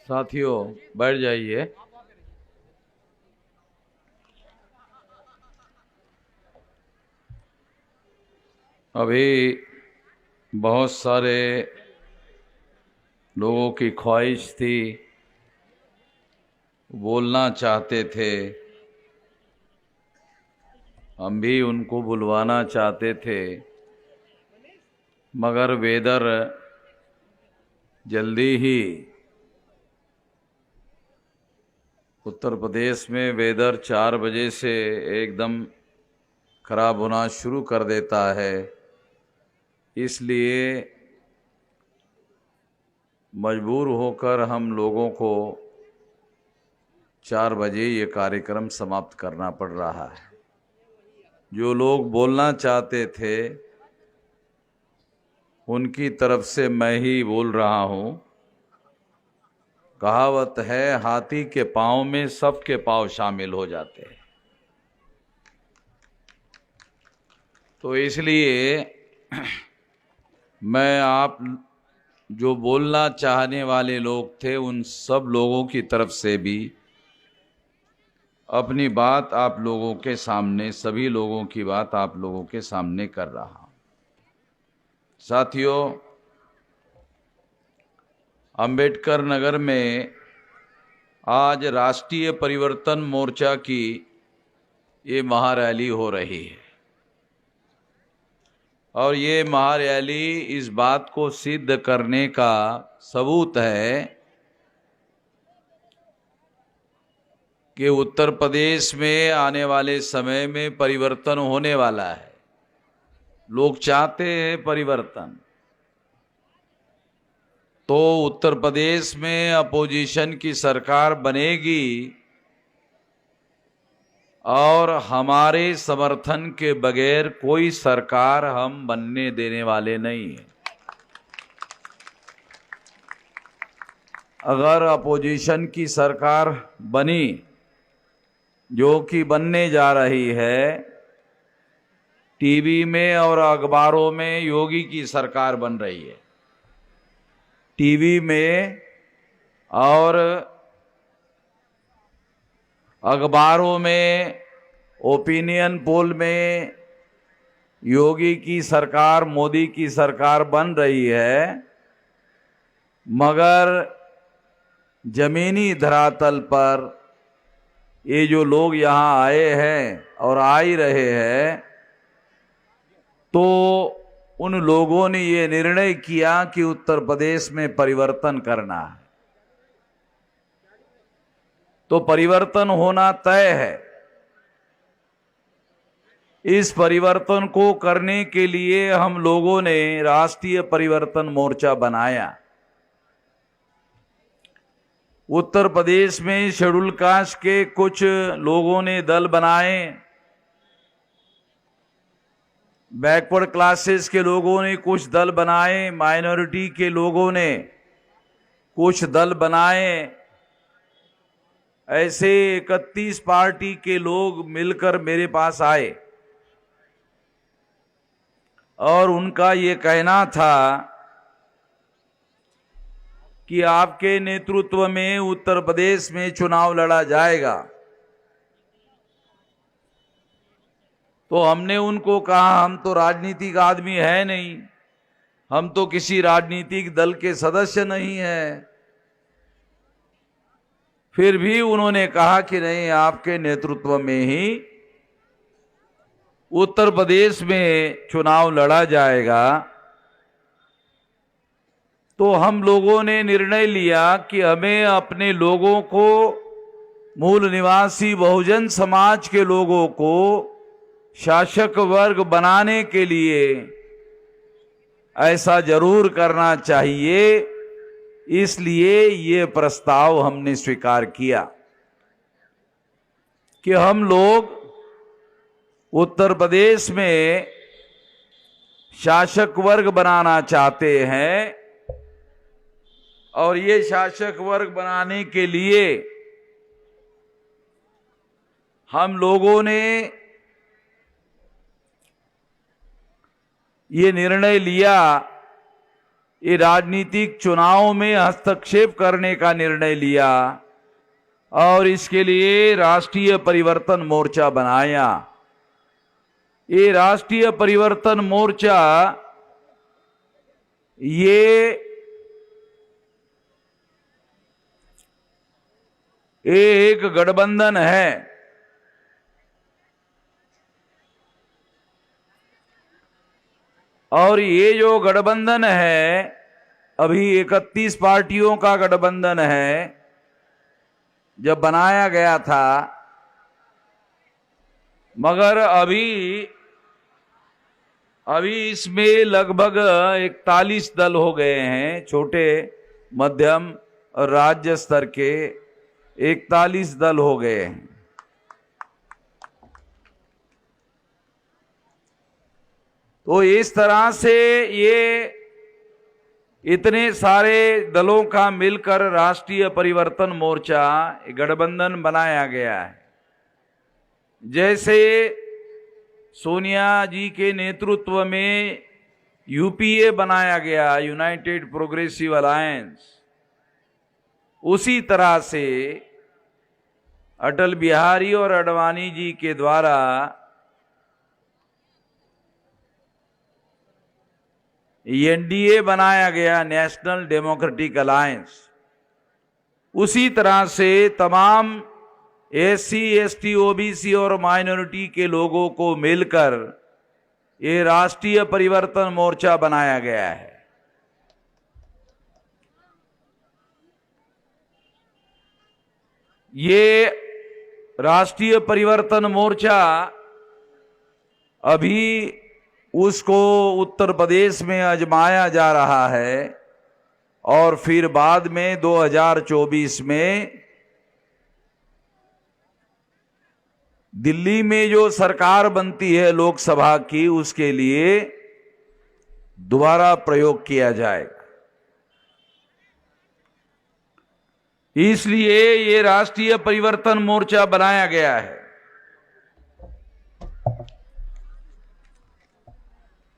साथियों बैठ जाइए। अभी बहुत सारे लोगों की ख्वाहिश थी, बोलना चाहते थे, हम भी उनको बुलवाना चाहते थे, मगर वेदर जल्दी ही उत्तर प्रदेश में वेदर 4 बजे से एकदम खराब होना शुरू कर देता है। इसलिए मजबूर होकर हम लोगों को 4 बजे ये कार्यक्रम समाप्त करना पड़ रहा है। जो लोग बोलना चाहते थे उनकी तरफ से मैं ही बोल रहा हूँ। कहावत है, हाथी के पाँव में सबके पाँव शामिल हो जाते हैं। तो इसलिए मैं आप जो बोलना चाहने वाले लोग थे उन सब लोगों की तरफ से भी अपनी बात आप लोगों के सामने, सभी लोगों की बात आप लोगों के सामने कर रहा हूं। साथियों, अंबेडकर नगर में आज राष्ट्रीय परिवर्तन मोर्चा की ये महारैली हो रही है और ये महारैली इस बात को सिद्ध करने का सबूत है कि उत्तर प्रदेश में आने वाले समय में परिवर्तन होने वाला है। लोग चाहते हैं परिवर्तन। तो उत्तर प्रदेश में अपोजिशन की सरकार बनेगी और हमारे समर्थन के बगैर कोई सरकार हम बनने देने वाले नहीं हैं। अगर अपोजिशन की सरकार बनी, जो कि बनने जा रही है, टीवी में और अखबारों में योगी की सरकार बन रही है। टीवी में और अखबारों में, ओपिनियन पोल में योगी की सरकार, मोदी की सरकार बन रही है, मगर जमीनी धरातल पर ये जो लोग यहाँ आए हैं और आ ही रहे हैं, तो उन लोगों ने ये निर्णय किया कि उत्तर प्रदेश में परिवर्तन करना है। तो परिवर्तन होना तय है। इस परिवर्तन को करने के लिए हम लोगों ने राष्ट्रीय परिवर्तन मोर्चा बनाया। उत्तर प्रदेश में शेड्यूल कास्ट के कुछ लोगों ने दल बनाए, बैकवर्ड क्लासेस के लोगों ने कुछ दल बनाए, माइनॉरिटी के लोगों ने कुछ दल बनाए। ऐसे 31 पार्टी के लोग मिलकर मेरे पास आए और उनका ये कहना था कि आपके नेतृत्व में उत्तर प्रदेश में चुनाव लड़ा जाएगा। तो हमने उनको कहा, हम तो राजनीतिक आदमी है नहीं, हम तो किसी राजनीतिक दल के सदस्य नहीं हैं। फिर भी उन्होंने कहा कि नहीं, आपके नेतृत्व में ही उत्तर प्रदेश में चुनाव लड़ा जाएगा। तो हम लोगों ने निर्णय लिया कि हमें अपने लोगों को, मूल निवासी बहुजन समाज के लोगों को शासक वर्ग बनाने के लिए ऐसा जरूर करना चाहिए। इसलिए ये प्रस्ताव हमने स्वीकार किया कि हम लोग उत्तर प्रदेश में शासक वर्ग बनाना चाहते हैं और ये शासक वर्ग बनाने के लिए हम लोगों ने ये निर्णय लिया ये राजनीतिक चुनाव में हस्तक्षेप करने का निर्णय लिया और इसके लिए राष्ट्रीय परिवर्तन मोर्चा बनाया। ये राष्ट्रीय परिवर्तन मोर्चा ये एक गठबंधन है। और ये जो गठबंधन है अभी 31 पार्टियों का गठबंधन है। जब बनाया गया था, मगर अभी इसमें लगभग 41 दल हो गए हैं। छोटे, मध्यम और राज्य स्तर के 41 दल हो गए हैं। तो इस तरह से ये इतने सारे दलों का मिलकर राष्ट्रीय परिवर्तन मोर्चा गठबंधन बनाया गया है। जैसे सोनिया जी के नेतृत्व में यूपीए बनाया गया, यूनाइटेड प्रोग्रेसिव अलायंस, उसी तरह से अटल बिहारी और आडवाणी जी के द्वारा एनडीए बनाया गया, नेशनल डेमोक्रेटिक अलायंस। उसी तरह से तमाम एससी, एसटी, ओबीसी और माइनॉरिटी के लोगों को मिलकर ये राष्ट्रीय परिवर्तन मोर्चा बनाया गया है। ये राष्ट्रीय परिवर्तन मोर्चा अभी उसको उत्तर प्रदेश में आजमाया जा रहा है और फिर बाद में 2024 में दिल्ली में जो सरकार बनती है लोकसभा की, उसके लिए दोबारा प्रयोग किया जाएगा। इसलिए ये राष्ट्रीय परिवर्तन मोर्चा बनाया गया है।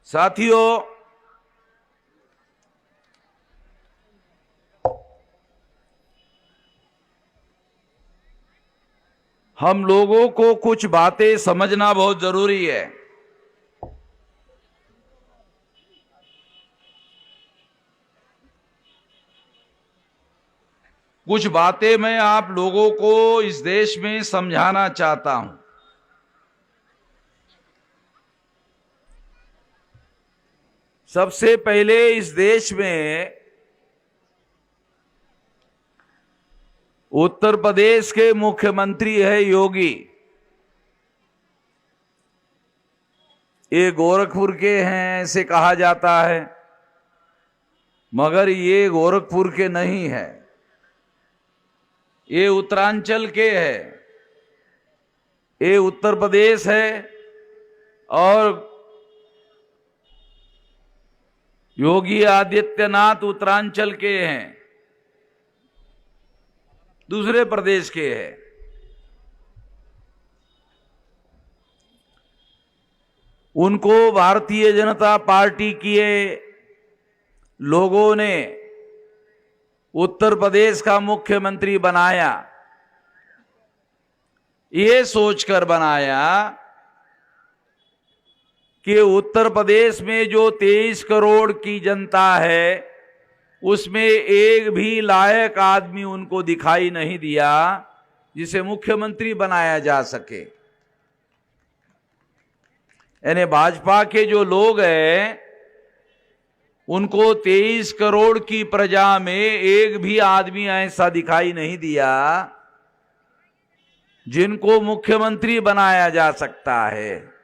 साथियों, हम लोगों को कुछ बातें समझना बहुत जरूरी है। कुछ बातें मैं आप लोगों को इस देश में समझाना चाहता हूं। सबसे पहले इस देश में उत्तर प्रदेश के मुख्यमंत्री है योगी। ये गोरखपुर के हैं ऐसे कहा जाता है, मगर ये गोरखपुर के नहीं है, ये उत्तरांचल के है, ये उत्तर प्रदेश है। और योगी आदित्यनाथ उत्तरांचल के हैं, दूसरे प्रदेश के हैं। उनको भारतीय जनता पार्टी के लोगों ने उत्तर प्रदेश का मुख्यमंत्री बनाया, ये सोचकर बनाया कि उत्तर प्रदेश में जो 23 करोड़ की जनता है, उसमें एक भी लायक आदमी उनको दिखाई नहीं दिया जिसे मुख्यमंत्री बनाया जा सके। यानी भाजपा के जो लोग हैं, उनको 23 करोड़ की प्रजा में एक भी आदमी ऐसा दिखाई नहीं दिया जिनको मुख्यमंत्री बनाया जा सकता है।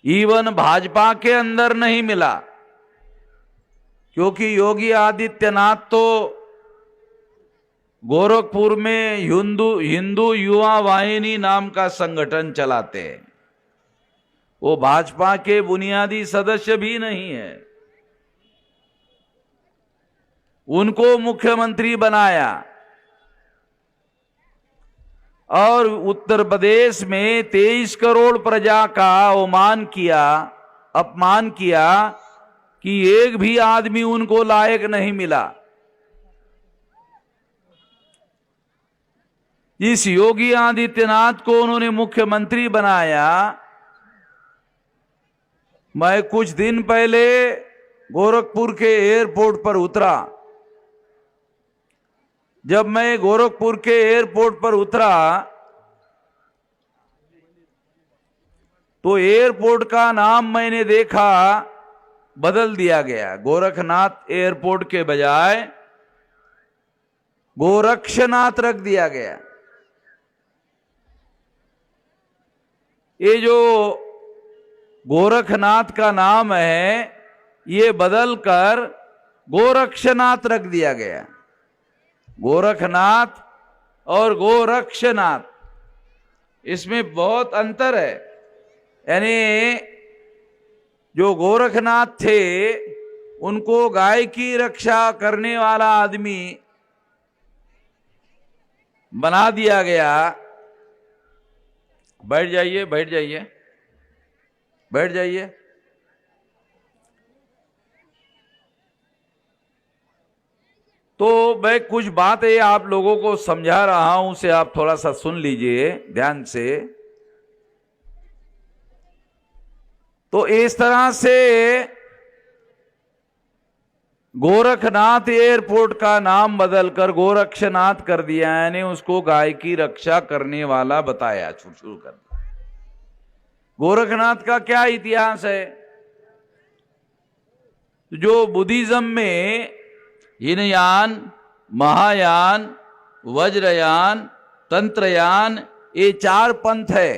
इवन भाजपा के अंदर नहीं मिला, क्योंकि योगी आदित्यनाथ तो गोरखपुर में हिंदू युवा वाहिनी नाम का संगठन चलाते हैं। वो भाजपा के बुनियादी सदस्य भी नहीं है। उनको मुख्यमंत्री बनाया और उत्तर प्रदेश में 23 करोड़ प्रजा का अवमान किया अपमान किया कि एक भी आदमी उनको लायक नहीं मिला। इस योगी आदित्यनाथ को उन्होंने मुख्यमंत्री बनाया। मैं कुछ दिन पहले गोरखपुर के एयरपोर्ट पर उतरा। जब मैं गोरखपुर के एयरपोर्ट पर उतरा तो एयरपोर्ट का नाम मैंने देखा बदल दिया गया। गोरखनाथ एयरपोर्ट के बजाय गोरक्षनाथ रख दिया गया। ये जो गोरखनाथ का नाम है ये बदलकर गोरक्षनाथ रख दिया गया। गोरखनाथ और गोरक्षनाथ, इसमें बहुत अंतर है। यानी जो गोरखनाथ थे उनको गाय की रक्षा करने वाला आदमी बना दिया गया। बैठ जाइए, बैठ जाइए, बैठ जाइए। तो मैं कुछ बातें आप लोगों को समझा रहा हूं, उसे आप थोड़ा सा सुन लीजिए ध्यान से। तो इस तरह से गोरखनाथ एयरपोर्ट का नाम बदलकर गोरक्षनाथ कर दिया, यानी उसको गाय की रक्षा करने वाला बताया, शुरू कर दिया। गोरखनाथ का क्या इतिहास है? जो बुद्धिज्म में हीनयान, महायान, वज्रयान, तंत्रयान, ये 4 पंथ है।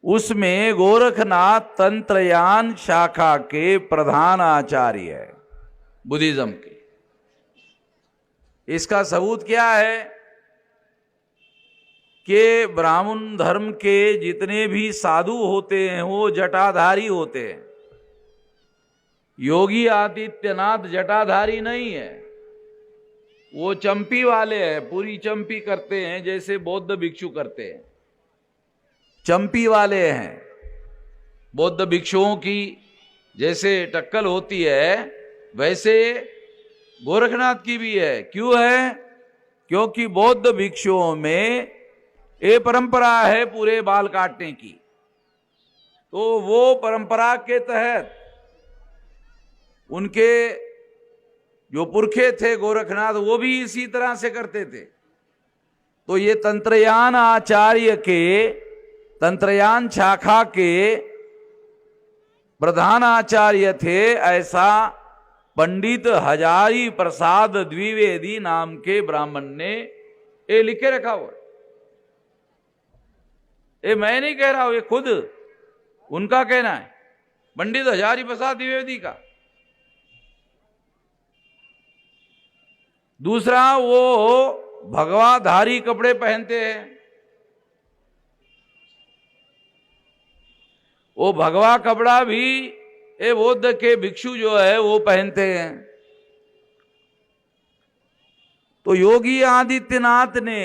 उसमें गोरखनाथ तंत्रयान शाखा के प्रधान आचार्य है बुद्धिज्म के। इसका सबूत क्या है कि ब्राह्मण धर्म के जितने भी साधु होते हैं वो जटाधारी होते हैं। योगी आदित्यनाथ जटाधारी नहीं है, वो चंपी वाले हैं, पूरी चंपी करते हैं जैसे बौद्ध भिक्षु करते हैं। चंपी वाले हैं। बौद्ध भिक्षुओं की जैसे टक्कल होती है वैसे गोरखनाथ की भी है। क्यों है? क्योंकि बौद्ध भिक्षुओं में ये परंपरा है पूरे बाल काटने की। तो वो परंपरा के तहत उनके जो पुरखे थे गोरखनाथ वो भी इसी तरह से करते थे। तो ये तंत्रयान आचार्य के, तंत्रयान शाखा के प्रधान आचार्य थे। ऐसा पंडित हजारी प्रसाद द्विवेदी नाम के ब्राह्मण ने ये लिखे रखा हुआ। ये मैं नहीं कह रहा हूं, ये खुद उनका कहना है, पंडित हजारी प्रसाद द्विवेदी का। दूसरा, वो भगवाधारी कपड़े पहनते हैं। वो भगवा कपड़ा भी ये बौद्ध के भिक्षु जो है वो पहनते हैं। तो योगी आदित्यनाथ ने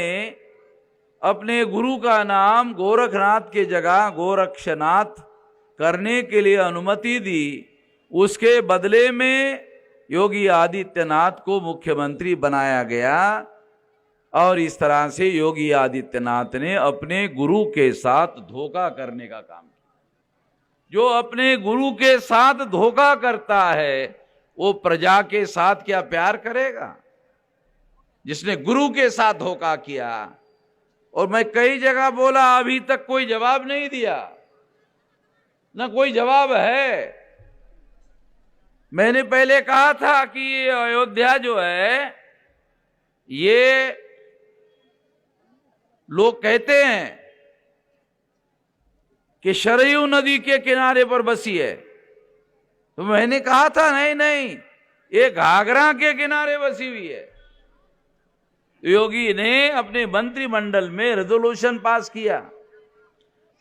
अपने गुरु का नाम गोरखनाथ के जगह गोरक्षनाथ करने के लिए अनुमति दी। उसके बदले में योगी आदित्यनाथ को मुख्यमंत्री बनाया गया। और इस तरह से योगी आदित्यनाथ ने अपने गुरु के साथ धोखा करने का काम किया। जो अपने गुरु के साथ धोखा करता है वो प्रजा के साथ क्या प्यार करेगा? जिसने गुरु के साथ धोखा किया। और मैं कई जगह बोला, अभी तक कोई जवाब नहीं दिया, ना कोई जवाब है। मैंने पहले कहा था कि ये अयोध्या जो है, ये लोग कहते हैं कि सरयू नदी के किनारे पर बसी है। तो मैंने कहा था नहीं नहीं, ये घाघरा के किनारे बसी हुई है। योगी ने अपने मंत्रिमंडल में रेजोल्यूशन पास किया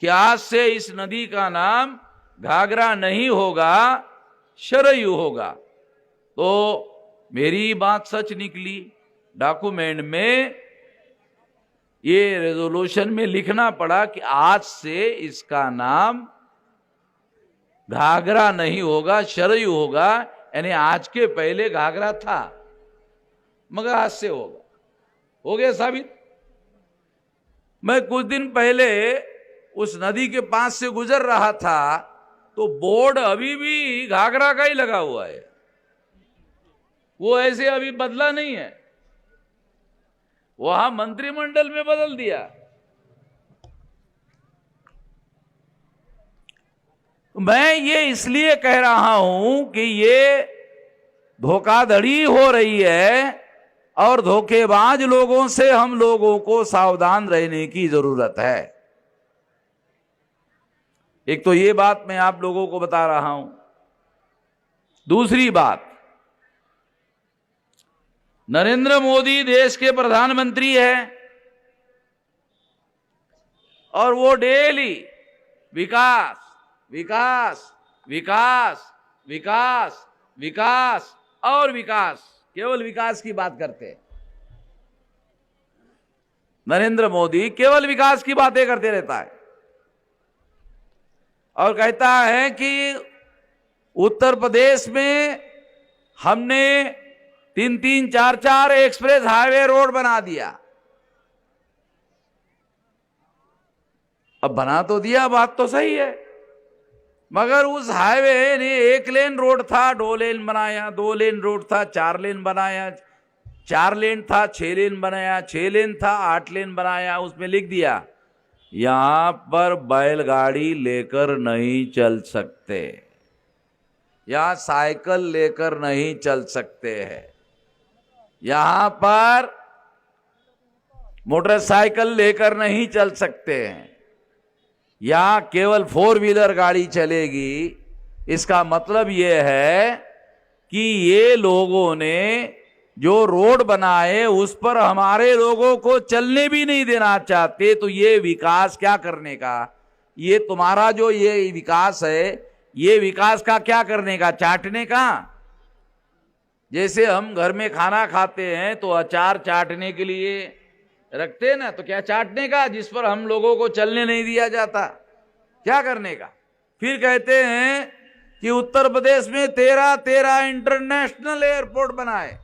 कि आज से इस नदी का नाम घाघरा नहीं होगा, सरयू होगा। तो मेरी बात सच निकली। डॉक्यूमेंट में ये रेजोल्यूशन में लिखना पड़ा कि आज से इसका नाम घाघरा नहीं होगा, सरयू होगा। यानी आज के पहले घाघरा था, मगर आज से होगा। हो गया साबित। मैं कुछ दिन पहले उस नदी के पास से गुजर रहा था, तो बोर्ड अभी भी घाघरा का ही लगा हुआ है, वो ऐसे अभी बदला नहीं है। वहां मंत्रिमंडल में बदल दिया। मैं ये इसलिए कह रहा हूं कि ये धोखाधड़ी हो रही है और धोखेबाज लोगों से हम लोगों को सावधान रहने की जरूरत है। एक तो ये बात मैं आप लोगों को बता रहा हूं। दूसरी बात, नरेंद्र मोदी देश के प्रधानमंत्री हैं और वो डेली विकास विकास विकास विकास विकास और विकास, केवल विकास की बात करते हैं। नरेंद्र मोदी केवल विकास की बातें करते रहता है और कहता है कि उत्तर प्रदेश में हमने 3-3, 4-4 एक्सप्रेस हाईवे रोड बना दिया। अब बना तो दिया, बात तो सही है, मगर उस हाईवे ने 1 लेन रोड था 2 लेन बनाया, 2 लेन रोड था 4 लेन बनाया, 4 लेन था 6 लेन बनाया, 6 लेन था 8 लेन बनाया। उसमें लिख दिया यहां पर बैलगाड़ी लेकर नहीं चल सकते, यहां साइकिल लेकर नहीं चल सकते हैं, यहां पर मोटरसाइकिल लेकर नहीं चल सकते हैं, यहां केवल 4 व्हीलर गाड़ी चलेगी। इसका मतलब यह है कि ये लोगों ने जो रोड बनाए उस पर हमारे लोगों को चलने भी नहीं देना चाहते। तो ये विकास क्या करने का? ये तुम्हारा जो ये विकास है, ये विकास का क्या करने का? चाटने का। जैसे हम घर में खाना खाते हैं तो अचार चाटने के लिए रखते हैं ना, तो क्या चाटने का जिस पर हम लोगों को चलने नहीं दिया जाता? क्या करने का? फिर कहते हैं कि उत्तर प्रदेश में 13 इंटरनेशनल एयरपोर्ट बनाए,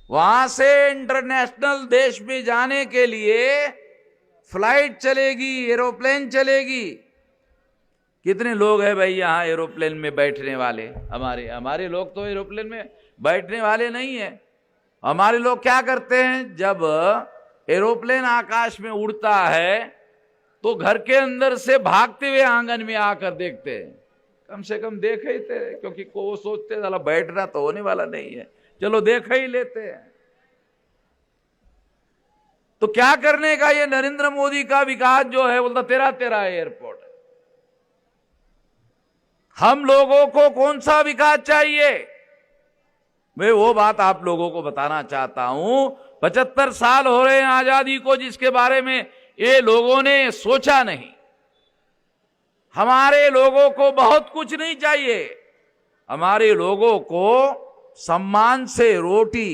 वहां से इंटरनेशनल देश में जाने के लिए फ्लाइट चलेगी, एरोप्लेन चलेगी। कितने लोग हैं भाई यहां एरोप्लेन में बैठने वाले? हमारे लोग तो एरोप्लेन में बैठने वाले नहीं है। हमारे लोग क्या करते हैं, जब एरोप्लेन आकाश में उड़ता है तो घर के अंदर से भागते हुए आंगन में आकर देखते हैं। कम से कम देख ही थे, क्योंकि वो सोचते साला बैठना तो होने वाला नहीं है, चलो देख ही लेते हैं। तो क्या करने का? ये नरेंद्र मोदी का विकास जो है बोलता 13 एयरपोर्ट है। हम लोगों को कौन सा विकास चाहिए? मैं वो बात आप लोगों को बताना चाहता हूं। 75 साल हो रहे हैं आजादी को, जिसके बारे में ये लोगों ने सोचा नहीं। हमारे लोगों को बहुत कुछ नहीं चाहिए, हमारे लोगों को सम्मान से रोटी,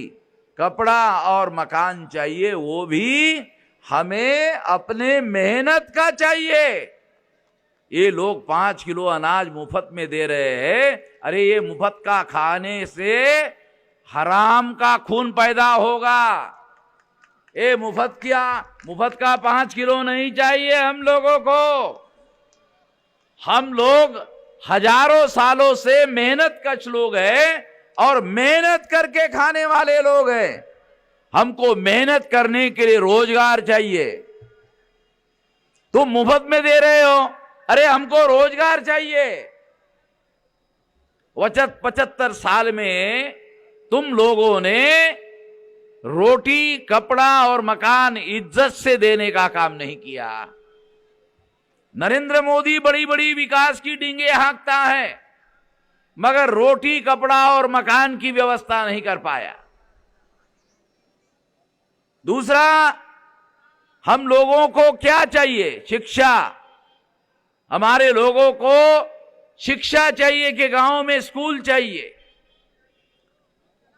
कपड़ा और मकान चाहिए, वो भी हमें अपने मेहनत का चाहिए। ये लोग 5 किलो अनाज मुफ्त में दे रहे हैं। अरे ये मुफ्त का खाने से हराम का खून पैदा होगा। ये मुफ्त का 5 किलो नहीं चाहिए हम लोगों को। हम लोग हजारों सालों से मेहनत कश लोग हैं और मेहनत करके खाने वाले लोग हैं। हमको मेहनत करने के लिए रोजगार चाहिए। तुम मुफ्त में दे रहे हो, अरे हमको रोजगार चाहिए। 75 साल में तुम लोगों ने रोटी, कपड़ा और मकान इज्जत से देने का काम नहीं किया। नरेंद्र मोदी बड़ी बड़ी विकास की डींगे हाँकता है, मगर रोटी, कपड़ा और मकान की व्यवस्था नहीं कर पाया। दूसरा, हम लोगों को क्या चाहिए? शिक्षा। हमारे लोगों को शिक्षा चाहिए कि गांव में स्कूल चाहिए।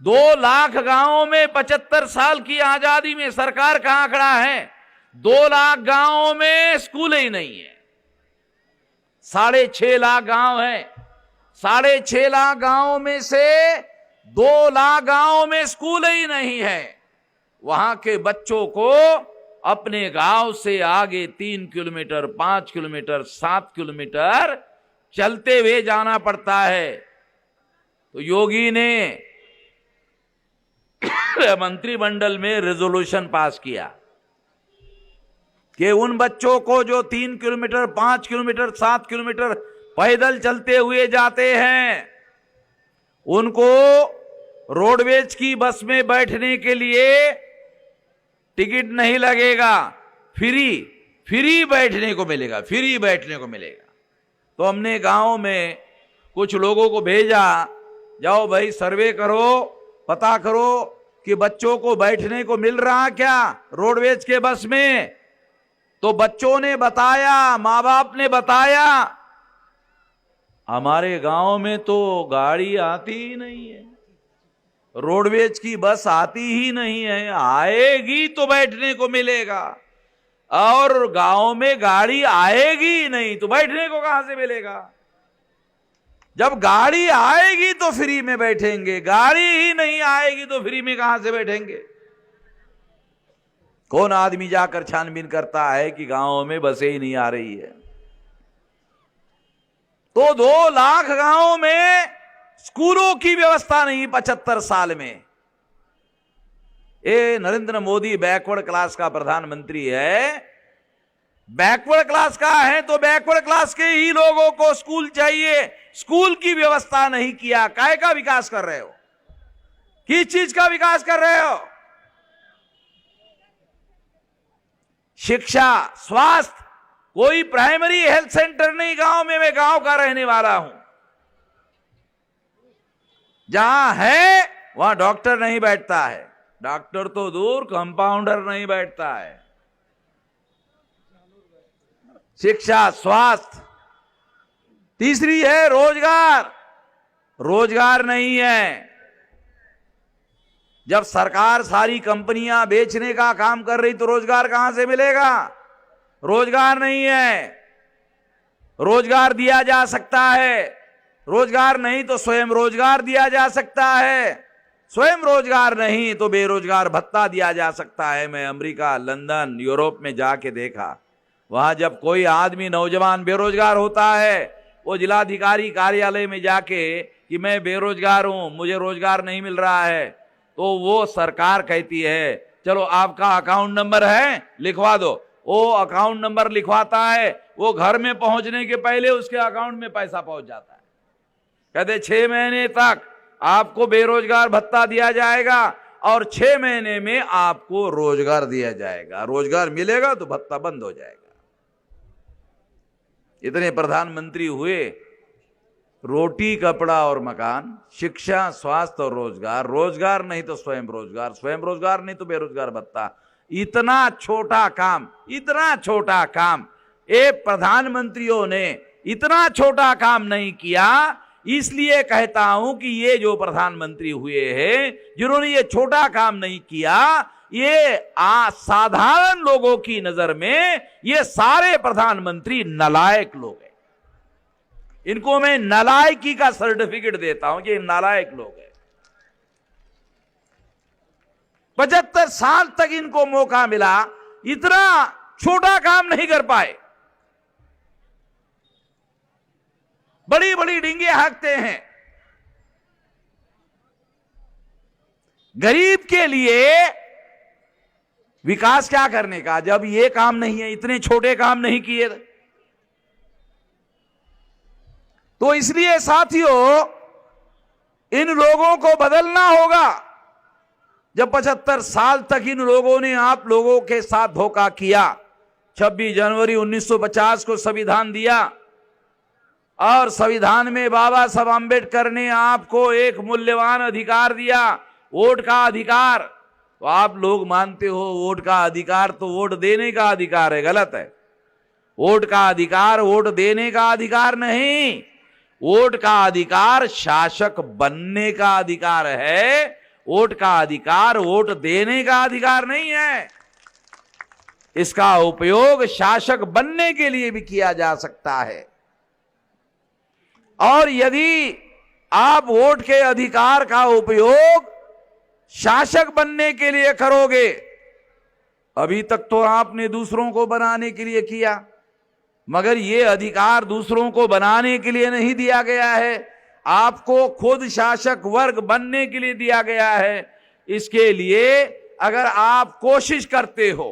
2 लाख गांवों में 75 साल की आजादी में सरकार का आंकड़ा है, 2 लाख गांवों में स्कूल ही नहीं है। 6.5 लाख गांव हैं। 6.5 लाख गांवों में से 2 लाख गांवों में स्कूल ही नहीं है। वहां के बच्चों को अपने गांव से आगे 3 किलोमीटर, 5 किलोमीटर, 7 किलोमीटर चलते हुए जाना पड़ता है। तो योगी ने मंत्रिमंडल में रेजोल्यूशन पास किया कि उन बच्चों को जो 3 किलोमीटर, 5 किलोमीटर, 7 किलोमीटर पैदल चलते हुए जाते हैं, उनको रोडवेज की बस में बैठने के लिए टिकट नहीं लगेगा, फ्री बैठने को मिलेगा, फ्री बैठने को मिलेगा। तो हमने गांव में कुछ लोगों को भेजा, जाओ भाई सर्वे करो, पता करो कि बच्चों को बैठने को मिल रहा क्या रोडवेज के बस में। तो बच्चों ने बताया, माँ बाप ने बताया, हमारे गांव में तो गाड़ी आती ही नहीं है, रोडवेज की बस आती ही नहीं है, आएगी तो बैठने को मिलेगा, और गांव में गाड़ी आएगी ही नहीं तो बैठने को कहां से मिलेगा। जब गाड़ी आएगी तो फ्री में बैठेंगे, गाड़ी ही नहीं आएगी तो फ्री में कहां से बैठेंगे। कौन आदमी जाकर छानबीन करता है कि गांवों में बसें ही नहीं आ रही है। तो 2 लाख गांवों में स्कूलों की व्यवस्था नहीं 75 साल में। ये नरेंद्र मोदी बैकवर्ड क्लास का प्रधानमंत्री है। बैकवर्ड क्लास का है तो बैकवर्ड क्लास के ही लोगों को स्कूल चाहिए, स्कूल की व्यवस्था नहीं किया। काय का विकास कर रहे हो, किस चीज का विकास कर रहे हो। शिक्षा, स्वास्थ्य, कोई प्राइमरी हेल्थ सेंटर नहीं गांव में। मैं गांव का रहने वाला हूं, जहां है वहां डॉक्टर नहीं बैठता है, डॉक्टर तो दूर कंपाउंडर नहीं बैठता है। शिक्षा, स्वास्थ्य। तीसरी है रोजगार, रोजगार नहीं है। जब सरकार सारी कंपनियां बेचने का काम कर रही तो रोजगार कहां से मिलेगा। रोजगार नहीं है। रोजगार दिया जा सकता है, रोजगार नहीं तो स्वयं रोजगार दिया जा सकता है, स्वयं रोजगार नहीं तो बेरोजगार भत्ता दिया जा सकता है। मैं अमेरिका, लंदन, यूरोप में जाके देखा, वहां जब कोई आदमी नौजवान बेरोजगार होता है, वो जिलाधिकारी कार्यालय में जाके कि मैं बेरोजगार हूं, मुझे रोजगार नहीं मिल रहा है, तो वो सरकार कहती है चलो आपका अकाउंट नंबर है, लिखवा दो। वो अकाउंट नंबर लिखवाता है, वो घर में पहुंचने के पहले उसके अकाउंट में पैसा पहुंच जाता है। कहते 6 महीने तक आपको बेरोजगार भत्ता दिया जाएगा और 6 महीने में आपको रोजगार दिया जाएगा। रोजगार मिलेगा तो भत्ता बंद हो जाएगा। इतने प्रधानमंत्री हुए, रोटी, कपड़ा और मकान, शिक्षा, स्वास्थ्य और रोजगार, रोजगार नहीं तो स्वयं रोजगार, स्वयं रोजगार नहीं तो बेरोजगार भत्ता। इतना छोटा काम, इतना छोटा काम ये प्रधानमंत्रियों ने इतना छोटा काम नहीं किया। इसलिए कहता हूं कि ये जो प्रधानमंत्री हुए हैं, जिन्होंने ये छोटा काम नहीं किया, ये साधारण लोगों की नजर में ये सारे प्रधानमंत्री नालायक लोग हैं। इनको मैं नालायकी का सर्टिफिकेट देता हूं कि ये नालायक लोग हैं। 75 साल तक इनको मौका मिला, इतना छोटा काम नहीं कर पाए। बड़ी बड़ी डींगे हाँकते हैं। गरीब के लिए विकास क्या करने का, जब ये काम नहीं है, इतने छोटे काम नहीं किए। तो इसलिए साथियों, इन लोगों को बदलना होगा। जब 75 साल तक इन लोगों ने आप लोगों के साथ धोखा किया, 26 जनवरी 1950 को संविधान दिया और संविधान में बाबा साहब आंबेडकर ने आपको एक मूल्यवान अधिकार दिया, वोट का अधिकार। तो आप लोग मानते हो वोट का अधिकार तो वोट देने का अधिकार है, गलत है। वोट का अधिकार वोट देने का अधिकार नहीं, वोट का अधिकार शासक बनने का अधिकार है। वोट का अधिकार वोट देने का अधिकार नहीं है। इसका उपयोग शासक बनने के लिए भी किया जा सकता है। और यदि आप वोट के अधिकार का उपयोग शासक बनने के लिए करोगे, अभी तक तो आपने दूसरों को बनाने के लिए किया, मगर ये अधिकार दूसरों को बनाने के लिए नहीं दिया गया है, आपको खुद शासक वर्ग बनने के लिए दिया गया है। इसके लिए अगर आप कोशिश करते हो,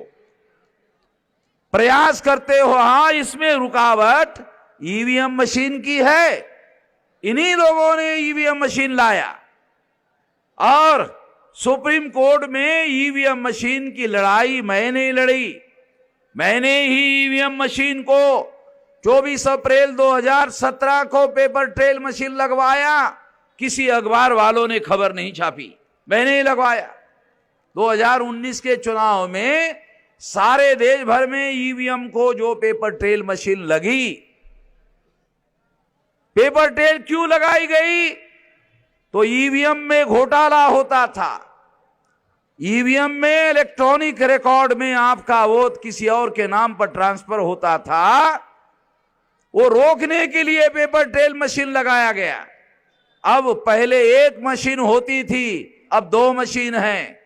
प्रयास करते हो, हां इसमें रुकावट ईवीएम मशीन की है, इन्हीं लोगों ने ईवीएम मशीन लाया और सुप्रीम कोर्ट में ईवीएम मशीन की लड़ाई मैंने लड़ी। मैंने ही ईवीएम मशीन को 24 अप्रैल 2017 को पेपर ट्रेल मशीन लगवाया। किसी अखबार वालों ने खबर नहीं छापी, मैंने ही लगवाया। 2019 के चुनाव में सारे देश भर में ईवीएम को जो पेपर ट्रेल मशीन लगी, पेपर ट्रेल क्यों लगाई गई? तो ईवीएम में घोटाला होता था। ईवीएम में इलेक्ट्रॉनिक रिकॉर्ड में आपका वोट किसी और के नाम पर ट्रांसफर होता था, वो रोकने के लिए पेपर ट्रेल मशीन लगाया गया। अब पहले एक मशीन होती थी, अब 2 मशीन हैं।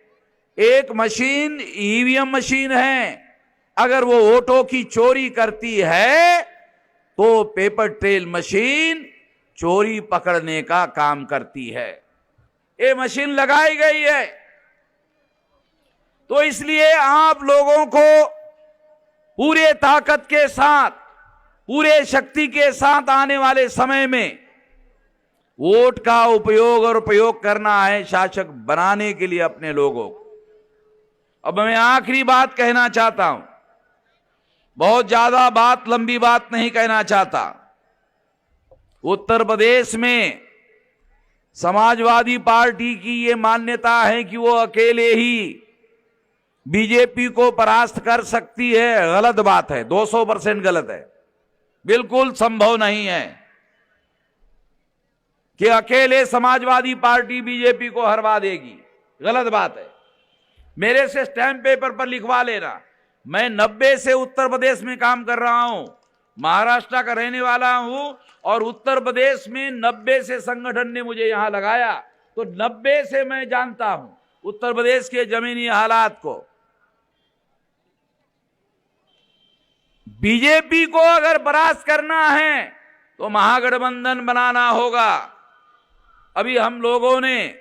एक मशीन ईवीएम मशीन है, अगर वो वोटों की चोरी करती है तो पेपर ट्रेल मशीन चोरी पकड़ने का काम करती है। ये मशीन लगाई गई है। तो इसलिए आप लोगों को पूरे ताकत के साथ, पूरे शक्ति के साथ आने वाले समय में वोट का उपयोग और प्रयोग करना है शासक बनाने के लिए अपने लोगों को। अब मैं आखिरी बात कहना चाहता हूं, बहुत ज्यादा बात, लंबी बात नहीं कहना चाहता। उत्तर प्रदेश में समाजवादी पार्टी की ये मान्यता है कि वो अकेले ही बीजेपी को परास्त कर सकती है। गलत बात है, 200% गलत है। बिल्कुल संभव नहीं है कि अकेले समाजवादी पार्टी बीजेपी को हरवा देगी, गलत बात है। मेरे से स्टैम्प पेपर पर लिखवा लेना, मैं 90 से उत्तर प्रदेश में काम कर रहा हूं, महाराष्ट्र का रहने वाला हूं, और उत्तर प्रदेश में 90 से संगठन ने मुझे यहां लगाया, तो 90 से मैं जानता हूं उत्तर प्रदेश के जमीनी हालात को। बीजेपी को अगर परास्त करना है तो महागठबंधन बनाना होगा। अभी हम लोगों ने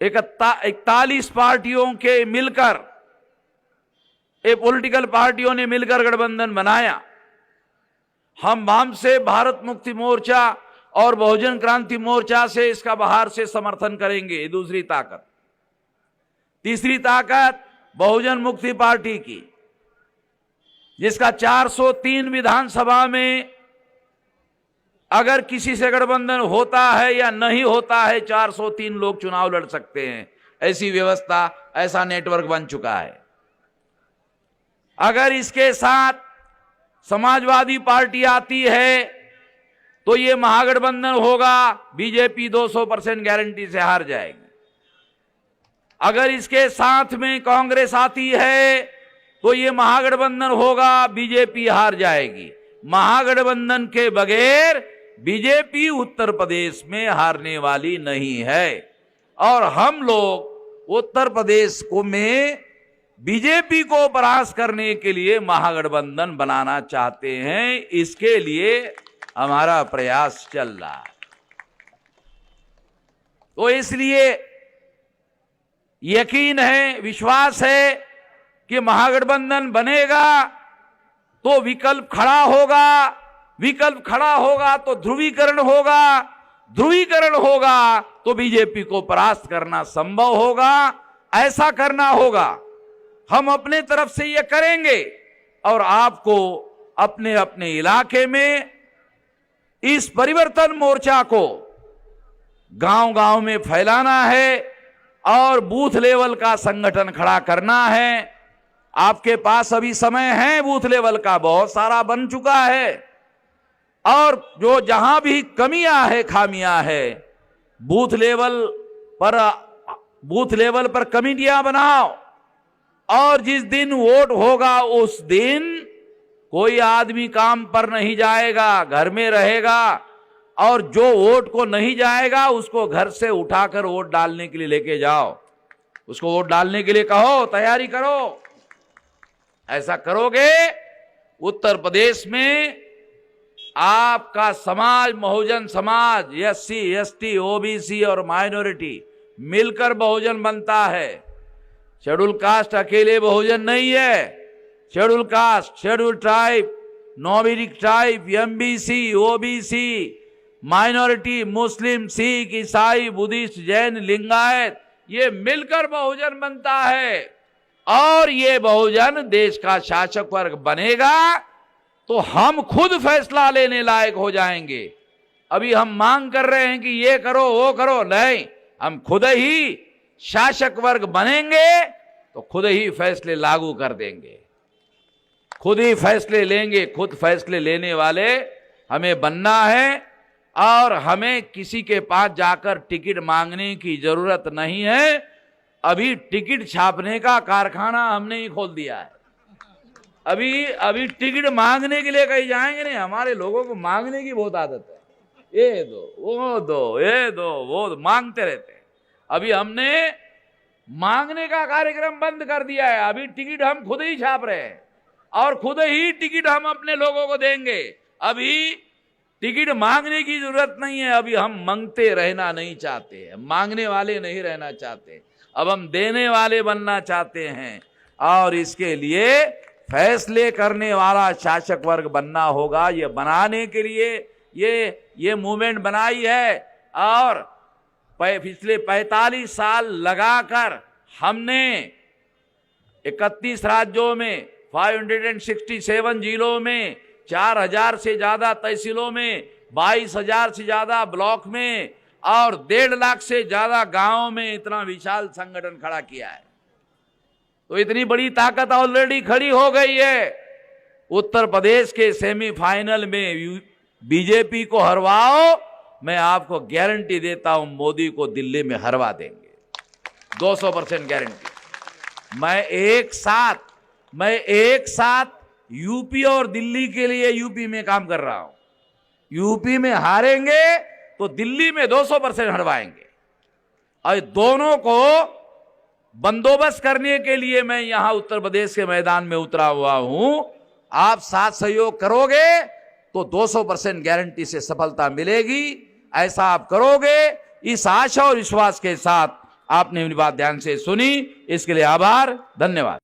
41 पार्टियों के मिलकर, पॉलिटिकल पार्टियों ने मिलकर गठबंधन बनाया। हम वाम से भारत मुक्ति मोर्चा और बहुजन क्रांति मोर्चा से इसका बाहर से समर्थन करेंगे, दूसरी ताकत। तीसरी ताकत बहुजन मुक्ति पार्टी की, जिसका 403 विधानसभा में अगर किसी से गठबंधन होता है या नहीं होता है, 403 लोग चुनाव लड़ सकते हैं। ऐसी व्यवस्था, ऐसा नेटवर्क बन चुका है। अगर इसके साथ समाजवादी पार्टी आती है तो ये महागठबंधन होगा, बीजेपी 200% गारंटी से हार जाएगी। अगर इसके साथ में कांग्रेस आती है तो ये महागठबंधन होगा, बीजेपी हार जाएगी। महागठबंधन के बगैर बीजेपी उत्तर प्रदेश में हारने वाली नहीं है। और हम लोग उत्तर प्रदेश में बीजेपी को परास्त करने के लिए महागठबंधन बनाना चाहते हैं। इसके लिए हमारा प्रयास चल रहा है। तो इसलिए यकीन है, विश्वास है कि महागठबंधन बनेगा तो विकल्प खड़ा होगा, विकल्प खड़ा होगा तो ध्रुवीकरण होगा, ध्रुवीकरण होगा तो बीजेपी को परास्त करना संभव होगा। ऐसा करना होगा, हम अपने तरफ से ये करेंगे और आपको अपने अपने इलाके में इस परिवर्तन मोर्चा को गांव-गांव में फैलाना है और बूथ लेवल का संगठन खड़ा करना है। आपके पास अभी समय है, बूथ लेवल का बहुत सारा बन चुका है, और जो जहां भी कमियां है, खामियां है, बूथ लेवल पर कमेटियां बनाओ, और जिस दिन वोट होगा उस दिन कोई आदमी काम पर नहीं जाएगा, घर में रहेगा, और जो वोट को नहीं जाएगा उसको घर से उठाकर वोट डालने के लिए लेके जाओ, उसको वोट डालने के लिए कहो, तैयारी करो। ऐसा करोगे, उत्तर प्रदेश में आपका समाज, Bahujan Samaj, SC, ST, OBC और माइनॉरिटी मिलकर बहुजन बनता है। शेड्यूल कास्ट अकेले बहुजन नहीं है। Schedule caste, schedule tribe, nomadic tribe, MBC, OBC, minority, Muslim, Sikh, ईसाई, बुद्धिस्ट, जैन, लिंगायत, ये मिलकर बहुजन बनता है। और ये बहुजन देश का शासक वर्ग बनेगा तो हम खुद फैसला लेने लायक हो जाएंगे। अभी हम मांग कर रहे हैं कि ये करो वो करो, नहीं, हम खुद ही शासक वर्ग बनेंगे तो खुद ही फैसले लागू कर देंगे, खुद ही फैसले लेंगे। खुद फैसले लेने वाले हमें बनना है और हमें किसी के पास जाकर टिकट मांगने की जरूरत नहीं है। अभी टिकट छापने का कारखाना हमने ही खोल दिया है। अभी टिकट मांगने के लिए कहीं जाएंगे नहीं। हमारे लोगों को मांगने की बहुत आदत है, ये दो वो दो, ये दो वो दो, मांगते रहते हैं। अभी हमने मांगने का कार्यक्रम बंद कर दिया है। अभी टिकट हम खुद ही छाप रहे हैं और खुद ही टिकट हम अपने लोगों को देंगे। अभी टिकट मांगने की जरूरत नहीं है। अभी हम मांगते रहना नहीं चाहते, मांगने वाले नहीं रहना चाहते, अब हम देने वाले बनना चाहते हैं। और इसके लिए फैसले करने वाला शासक वर्ग बनना होगा। ये बनाने के लिए ये मूवमेंट बनाई है और पिछले 45 साल लगाकर हमने 31 राज्यों में, 567 जिलों में, 4000 से ज्यादा तहसीलों में, 22,000 से ज्यादा ब्लॉक में और 1.5 लाख से ज्यादा गांवों में इतना विशाल संगठन खड़ा किया है। तो इतनी बड़ी ताकत ऑलरेडी खड़ी हो गई है। उत्तर प्रदेश के सेमीफाइनल में बीजेपी को हरवाओ, मैं आपको गारंटी देता हूं मोदी को दिल्ली में हरवा देंगे, 200% गारंटी। मैं एक साथ यूपी और दिल्ली के लिए यूपी में काम कर रहा हूं। यूपी में हारेंगे तो दिल्ली में 200% हरवाएंगे। और दोनों को बंदोबस्त करने के लिए मैं यहां उत्तर प्रदेश के मैदान में उतरा हुआ हूं। आप साथ सहयोग करोगे तो 200% गारंटी से सफलता मिलेगी। ऐसा आप करोगे, इस आशा और विश्वास के साथ आपने मेरी बात ध्यान से सुनी, इसके लिए आभार, धन्यवाद।